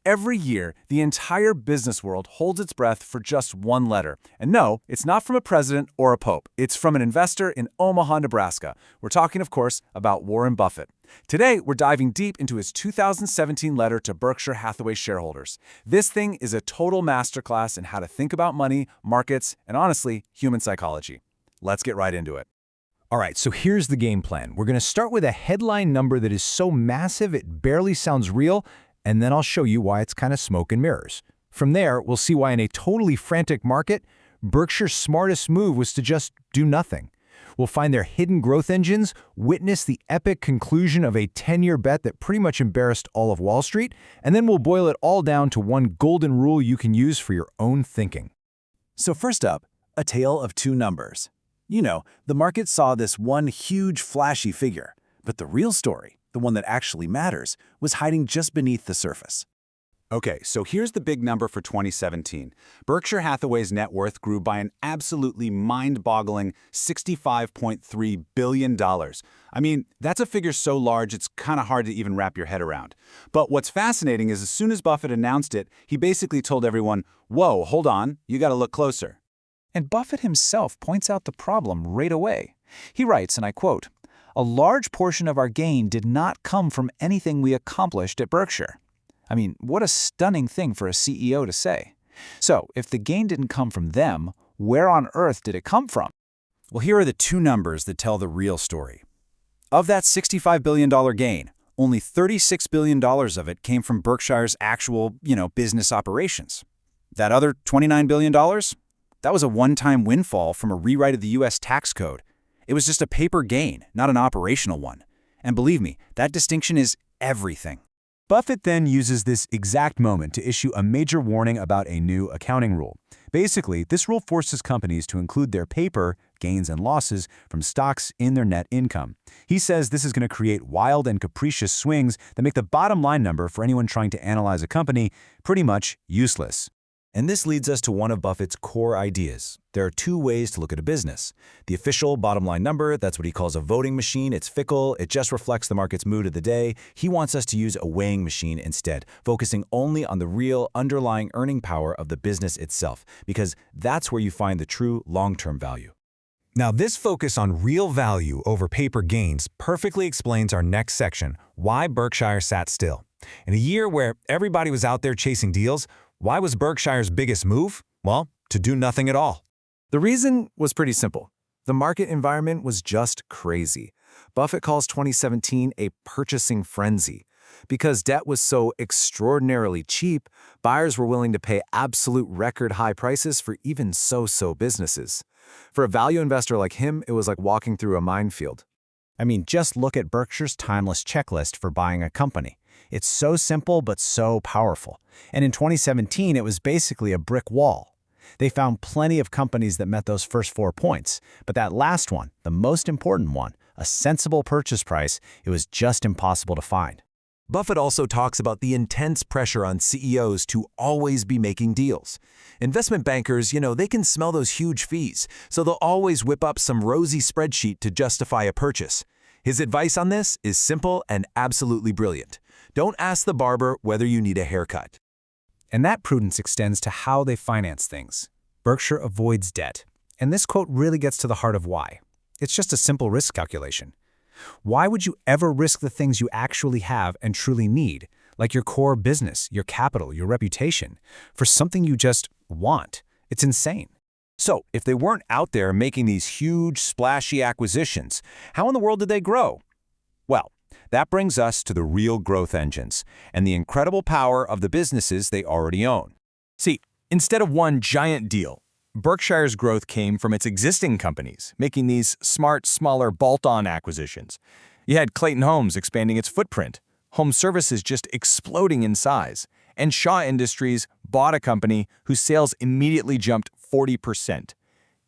Every year, the entire business world holds its breath for just one letter. And no, it's not from a president or a pope. It's from an investor in Omaha, Nebraska. We're talking, of course, about Warren Buffett. Today, we're diving deep into his 2017 letter to Berkshire Hathaway shareholders. This thing is a total masterclass in how to think about money, markets, and honestly, human psychology. Let's get right into it. All right, so here's the game plan. We're going to start with a headline number that is so massive it barely sounds real, and then I'll show you why it's kind of smoke and mirrors. From there, we'll see why in a totally frantic market, Berkshire's smartest move was to just do nothing. We'll find their hidden growth engines, witness the epic conclusion of a 10-year bet that pretty much embarrassed all of Wall Street, and then we'll boil it all down to one golden rule you can use for your own thinking. So first up, a tale of two numbers. The market saw this one huge flashy figure, but the real story, the one that actually matters, was hiding just beneath the surface. Okay, so here's the big number for 2017. Berkshire Hathaway's net worth grew by an absolutely mind-boggling $65.3 billion. I mean, that's a figure so large it's kind of hard to even wrap your head around. But what's fascinating is as soon as Buffett announced it, he basically told everyone, whoa, hold on, you got to look closer. And Buffett himself points out the problem right away. He writes, and I quote, "A large portion of our gain did not come from anything we accomplished at Berkshire." I mean, what a stunning thing for a CEO to say. So, if the gain didn't come from them, where on earth did it come from? Well, here are the two numbers that tell the real story. Of that $65 billion gain, only $36 billion of it came from Berkshire's actual, business operations. That other $29 billion? That was a one-time windfall from a rewrite of the U.S. tax code. It was just a paper gain, not an operational one. And believe me, that distinction is everything. Buffett then uses this exact moment to issue a major warning about a new accounting rule. Basically, this rule forces companies to include their paper gains and losses from stocks in their net income. He says this is going to create wild and capricious swings that make the bottom line number for anyone trying to analyze a company pretty much useless. And this leads us to one of Buffett's core ideas. There are two ways to look at a business. The official bottom line number, that's what he calls a voting machine. It's fickle. It just reflects the market's mood of the day. He wants us to use a weighing machine instead, focusing only on the real underlying earning power of the business itself, because that's where you find the true long-term value. Now, this focus on real value over paper gains perfectly explains our next section, why Berkshire sat still. In a year where everybody was out there chasing deals, why was Berkshire's biggest move? Well, to do nothing at all. The reason was pretty simple. The market environment was just crazy. Buffett calls 2017 a purchasing frenzy. Because debt was so extraordinarily cheap, buyers were willing to pay absolute record high prices for even so-so businesses. For a value investor like him, it was like walking through a minefield. I mean, just look at Berkshire's timeless checklist for buying a company. It's so simple but so powerful. And in 2017, it was basically a brick wall. They found plenty of companies that met those first 4 points, but that last one, the most important one, a sensible purchase price, it was just impossible to find. Buffett also talks about the intense pressure on CEOs to always be making deals. Investment bankers, they can smell those huge fees, so they'll always whip up some rosy spreadsheet to justify a purchase. His advice on this is simple and absolutely brilliant. Don't ask the barber whether you need a haircut. And that prudence extends to how they finance things. Berkshire avoids debt. And this quote really gets to the heart of why. It's just a simple risk calculation. Why would you ever risk the things you actually have and truly need, like your core business, your capital, your reputation, for something you just want? It's insane. So, if they weren't out there making these huge, splashy acquisitions, how in the world did they grow? Well, that brings us to the real growth engines and the incredible power of the businesses they already own. See, instead of one giant deal, Berkshire's growth came from its existing companies, making these smart, smaller bolt-on acquisitions. You had Clayton Homes expanding its footprint, Home Services just exploding in size, and Shaw Industries bought a company whose sales immediately jumped 40%.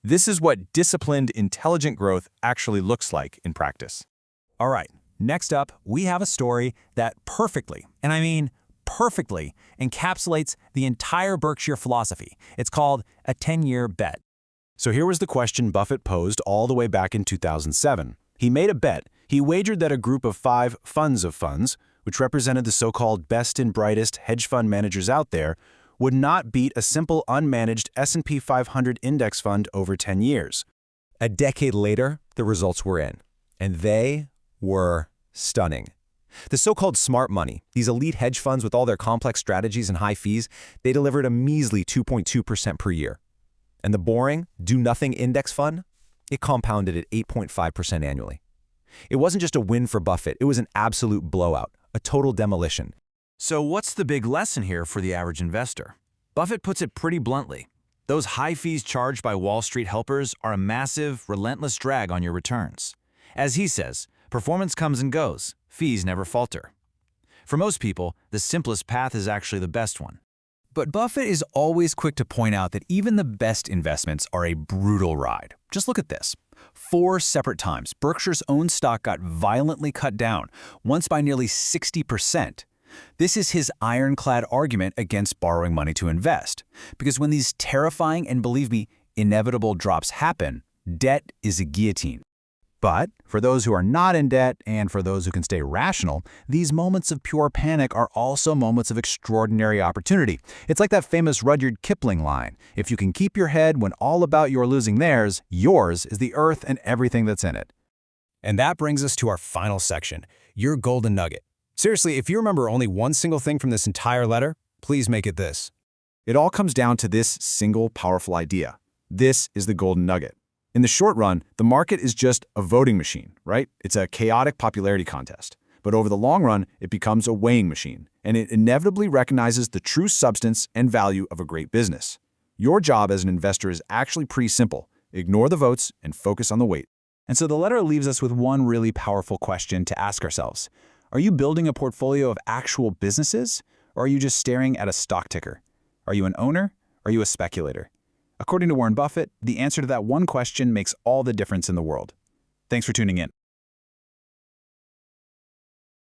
This is what disciplined, intelligent growth actually looks like in practice. All right, next up, we have a story that perfectly, and I mean perfectly, encapsulates the entire Berkshire philosophy. It's called a 10-year bet. So here was the question Buffett posed all the way back in 2007. He made a bet. He wagered that a group of 5 funds of funds which represented the so-called best and brightest hedge fund managers out there, would not beat a simple unmanaged S&P 500 index fund over 10 years. A decade later, the results were in, and they were stunning. The so-called smart money, these elite hedge funds with all their complex strategies and high fees, they delivered a measly 2.2% per year. And the boring, do-nothing index fund, it compounded at 8.5% annually. It wasn't just a win for Buffett, it was an absolute blowout, a total demolition. So what's the big lesson here for the average investor? Buffett puts it pretty bluntly. Those high fees charged by Wall Street helpers are a massive, relentless drag on your returns. As he says, performance comes and goes, fees never falter. For most people, the simplest path is actually the best one. But Buffett is always quick to point out that even the best investments are a brutal ride. Just look at this. 4 separate times, Berkshire's own stock got violently cut down, once by nearly 60%. This is his ironclad argument against borrowing money to invest. Because when these terrifying and, believe me, inevitable drops happen, debt is a guillotine. But for those who are not in debt and for those who can stay rational, these moments of pure panic are also moments of extraordinary opportunity. It's like that famous Rudyard Kipling line, "If you can keep your head when all about you are losing theirs, yours is the earth and everything that's in it." And that brings us to our final section, your golden nugget. Seriously, if you remember only one single thing from this entire letter, please make it this. It all comes down to this single powerful idea. This is the golden nugget. In the short run, the market is just a voting machine, right? It's a chaotic popularity contest. But over the long run, it becomes a weighing machine, and it inevitably recognizes the true substance and value of a great business. Your job as an investor is actually pretty simple. Ignore the votes and focus on the weight. And so the letter leaves us with one really powerful question to ask ourselves. Are you building a portfolio of actual businesses, or are you just staring at a stock ticker? Are you an owner? Or are you a speculator? According to Warren Buffett, the answer to that one question makes all the difference in the world. Thanks for tuning in.